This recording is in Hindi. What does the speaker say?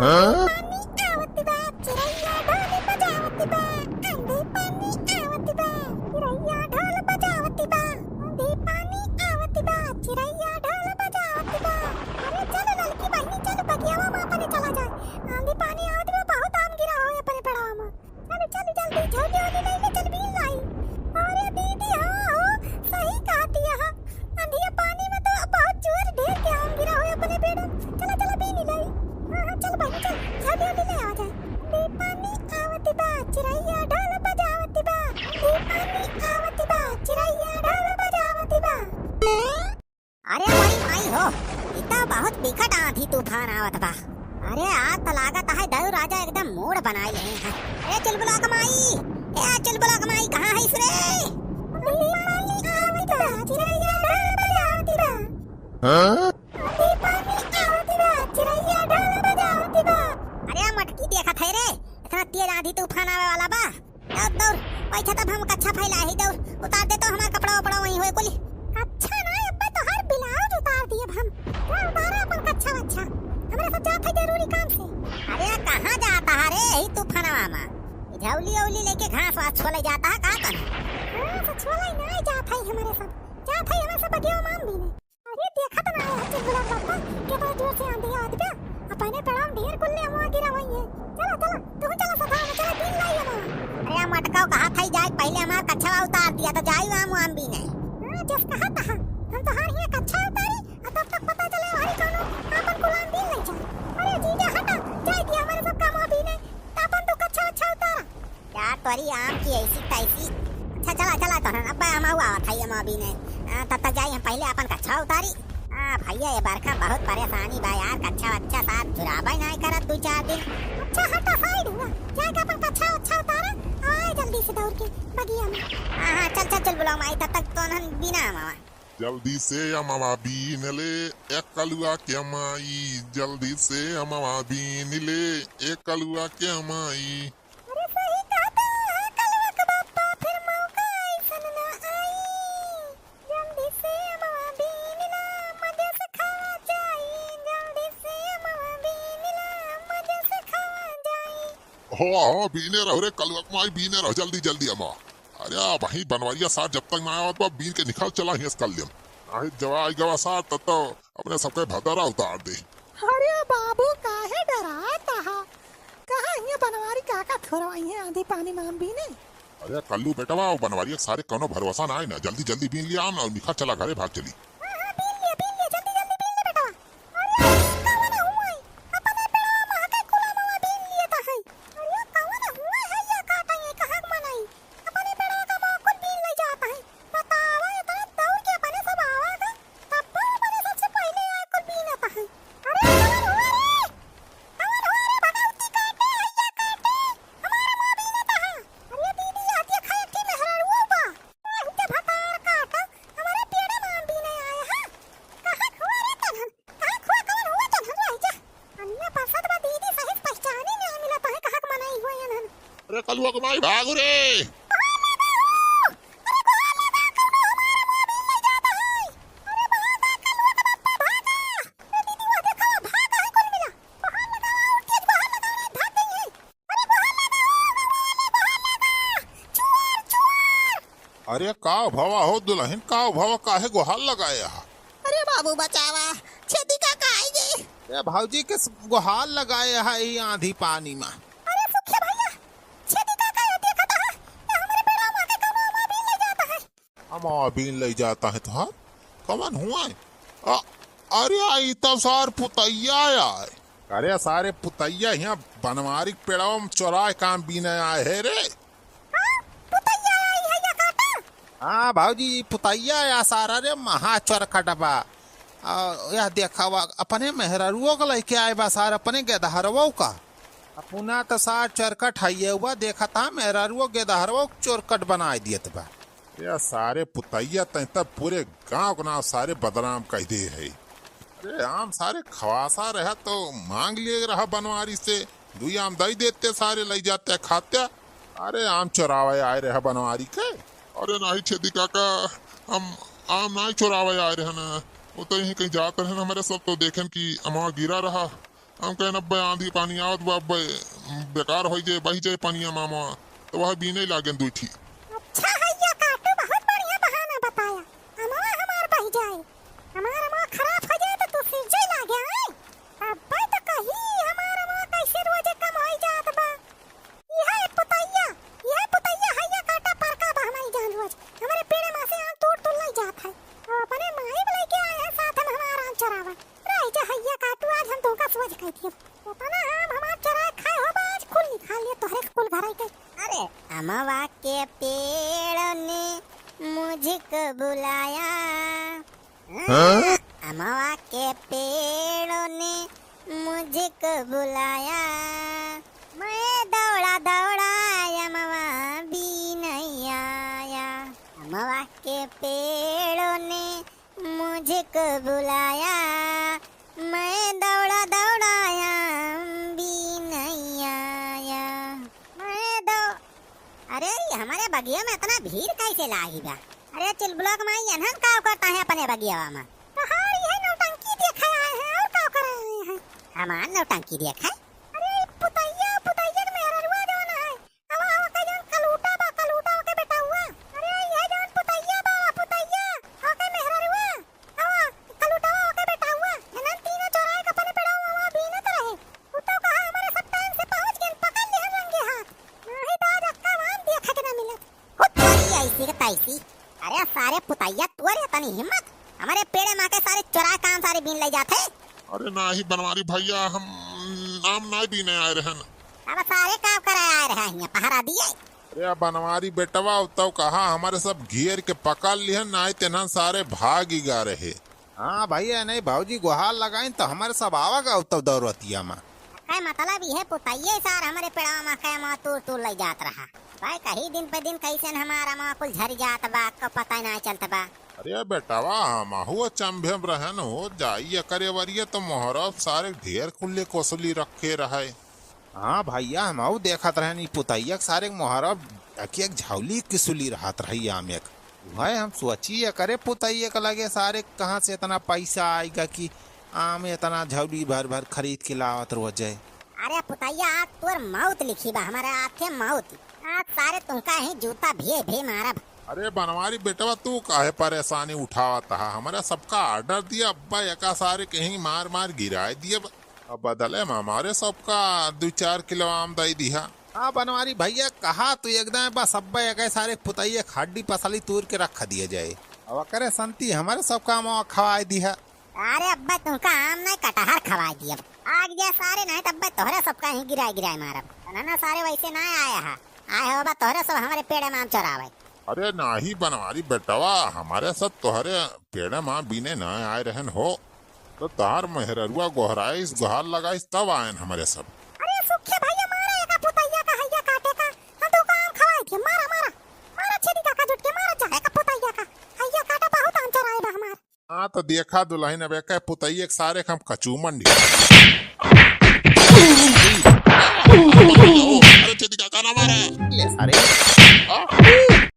हाँ? अरे वही माई हो, इतना बहुत बिकट आंधी तूफान आवत बा। अरे आज तो लागत है दयु राजा एकदम मूड बनाई ले हैं। ए चुलबुला कमाई, ए चुलबुला कमाई कहाँ है इसरे? हाँ? अरे मटकी देखा थे रे, इतना तेज आंधी तूफान आवे वाला बा। दौड़ दौड़, वही तब हम कच्छा फैला ही दौड़, उतार दे तो हमारा कपड़ा उपड़ा वहीं होए कुली। अच्छा ना अब्बा तो हर ब्लाउज उतार दिए हम। क्या उतारा अपन कच्छा वच्छा? हमरा सब जात है जरूरी काम से। अरे कहाँ जाता है रे ही तूफानवा में? झौली औली लेके घास वास छोले जाता है का तन? हां तो छोले नहीं जात है हमारे सब। जात है हमारे सब बगिया माम भी नहीं। अरे देखत ना है चुलबुला पापा कितना जोर से आंधी आवत बा। अपने पड़ाव ढेर कुल्ले हुआ गिरा वही है। चलो चलो तू चलो सफा में चलो दिन लाई हम। अरे मटकाओ कहा था जाए पहले हमारा कच्छा उतार दिया तो जाई आम भी नहीं। हां जस कहा था हम तो हार ही कच्छा उतारी तब तक पता चले हमारी कोनो अपन कुलान दिन नहीं जा। अरे जीजा हटा जाए दिया हमारे सब काम अभी नहीं तो अपन तो कच्छा अच्छा उतारा। यार तोरी आम की ऐसी तैसी। अच्छा चला चला तो अब्बा हम हुआ था हम अभी नहीं तब तक जाए हम पहले अपन कच्छा उतारी। भैया ये बरखा बहुत परेशानी बा यार कच्छा अच्छा साथ जुराबा नहीं करत 2-4 दिन। अच्छा हटा साइड हुआ जाके अपन कच्छा अच्छा उतारा आए जल्दी से दौड़ के बगिया में। हां चल चल चल बुलाओ माई तब तक तो नन बिना मामा जल्दी से अमावा बीन ले एक कलुआ के माई, जल्दी से अमावा बीन ले एक कलुआ के माई। अरे सही कहता है कलवा का बापा फिर मौका ऐसन ना आई। जल्दी से अमावा बीन ला मजे से खावा जाई। जल्दी से अमावा बीन ला मजे से खावा जाई। हो बीने रहो रे कलुआ के माई बीने रहो जल्दी जल्दी अमा। अरे वही बनवारिया साथ जब तक ना आया तो बीन के निकाल चला ही कल लियम। आई जवाई गवा साथ तब तो अपने सबके भदरा उतार दे। अरे बाबू काहे डराता हा? कहाँ ये बनवारी काका ठोरवाई है आंधी पानी में हम भी नहीं। अरे कल्लू बेटवा वो बनवारिया सारे कोनो भरोसा ना आए ना जल्दी जल्दी बीन लिया आम और निकाल चला घरे भाग चली। अरे कलुआ के माई भागो रे। अरे का भवा हो दुल्हन का भवा काहे गुहाल लगाया? अरे बाबू बचावा छेदी काका आई गए। ए भाऊजी के गुहाल लगाए है ये आंधी पानी में। अरे सुखिया भैया छेदी काका ये देखता है हमारे पेड़ा में के कमा भी ले जाता है। अमा बीन ले जाता है तो हाँ कमन हुआ है। अरे आई तब सार पुतैया आए। अरे सारे पुतैया यहाँ बनवारी पेड़ों में चौराहे काम बीने आए है रे। हाँ भाऊजी पुतैया या सारा रे महाचोर कटबा यह देखा अपने मेहरारुओं का लेके आए बा सार अपने गेदहरवो का अपना तो सार चरकट है हुआ देखा था मेहरारुओं गेदहरवो चोरकट बना दिए बा। यह सारे पुतैया तब पूरे गांव का नाम सारे बदनाम कह दे है। अरे आम सारे खवासा रहा तो मांग लिए रहा बनवारी से दुई आम दई देते सारे ले जाते खाते। अरे आम चोरावे आए रहा बनवारी के। अरे नहीं छेदी काका हम आम नहीं चोरावे आए रहे ना वो तो यहीं कहीं जाते रहे हमारे सब तो देखें कि अमा गिरा रहा हम कहना अब्बे आंधी पानी आवत बा अब्बे बेकार हो जाए बही जाए पानिया मामा तो वह बीने लागे दुई थी। अच्छा हैया काटू बहुत बढ़िया बहाना बताया। अमवा हमार बह जाए हमार अमवा खराब हो जाए तो तू फिर जे लागे आए अब्बे तो कही हमार अमवा कैसे रोज कम हो जात बा। यह पुतैया हैया काटा परका बा हमारी जान रोज हमारे पेड़े में से आम तोड़ नहीं जात है और अपने माई बुलाई के आए हैं साथ में हमारा आम चरावा रह जा हैया काटू आज हम धोखा सोच गई थी पता ना हम हमार चरा खाए हो बा आज कुल निकाल लिए तोहरे कुल घर आई गई। अरे अमवा के पेड़ ने मुझको बुलाया अमवा के पेड़ ने मुझको बुलाया मैं दौड़ा दौड़ा अमवा भी नहीं आया अमवा के पेड़ ने मुझको बुलाया मैं दौड़ा दौड़ा भी नहीं आया मैं दौ अरे ये हमारे बगिया में इतना भीड़ कैसे लागी बा। अरे चिलबुलक माई यहन का करता है अपने बगिया में तो हार ये नौटंकी देखा आए हैं और का कर आए हैं हमार नौटंकी देखा। अरे पुतैया के मेरा रुआ जोन है अब आवा का जोन कलूटा के बेटा हुआ। अरे ये जोन पुतैया ओके मेरा रुआ आवा कलूटा के बेटा हुआ नन तीनों चौराहे का पने पेड़ा हुआ बीनत रहे उतो कहा हमारे सब टाइम से पहुंच गए पकड़ लिए रंगे हाथ नहीं दाद अक्का मान देखा के ना मिलत खुद ऐसी के तैसी। अरे सारे पुतैया तोरे तनी हिम्मत हमारे पेड़े माँ के सारे चुरा काम सारे बीन ले जाते। अरे ना ही बनवारी भैया हम नाम ना बीने आए रहन। अब सारे काम कराए आए रहे हैं पहरा दिए। अरे बनवारी बेटवा तब कहा हमारे सब घेर के पकड़ लिहन ना तेना सारे भाग ही गा रहे। हाँ भैया नहीं भाजी गुहार लगाइन तो हमारे सब आवागा उत्तव दौरतिया में काय मतलब ये पुतैया सार हमारे पेड़वा में काय मा तूर ले जात रहा भाई कहीं दिन पे दिन कैसे हमारा माँ कुल झर जात बा को पता ना चलता बा। अरे बेटावा हमहु चंभे रहन हो जाइए करे वरिये तो मोहरब सारे ढेर कुल्ले कोसली रखे रहे। हाँ भैया हम देखत रहनी पुतैया सारे मोहरब एक झौली किसुली रहत रही आम एक वह हम सोचिए करे पुतैया के लगे सारे कहाँ से इतना पैसा आएगा कि आम इतना झौली भर भर खरीद के लावत रो जाए। अरे पुतैया आज तोर मौत लिखी बा हमारे आखे मौत आज सारे तुमका ही जूता भी मारब। अरे बनवारी बेटवा तू काहे परेशानी उठावता है हमारा सबका ऑर्डर दिया अब्बा एका सारे कहीं मार मार गिराए दिए अब बदले में हमारे सबका 2-4 किलो आम दई दिया। हाँ बनवारी भैया कहा तू एकदम बस अब्बा एक सारे पुतैया खाडी पसली तूर के रख दिया जाए अब करे संती हमारे सबका आम खवाए दिया। अरे अब्बा तुमका आम नहीं कटहर खवा दिया आग जा सारे नहीं तब्बे तोहरे सबका ही गिराए मारब ना सारे वैसे ना आए हो बा तोहरे सब हमारे पेड़े में आम चरावे। अरे ना ही बनवारी बेटवा हमारे सब तोहरे पेड़े माँ बीने न आए रहन हो तो तार मेहरुआ गोहराइस गुहार लगाइस तब आयन हमारे सब। अरे सुखे भैया मारे का पुतैया का हैया काटे का हम तो काम खवाए थे मारा छेदी का जुट के मारा जाए का पुतैया का हैया काटा बहुत आम चराए बा हमार। हाँ तो देखा दुल्हन अब एक पुतैया के सारे हम कचूमन अरे छेदी का ना मारे ले सारे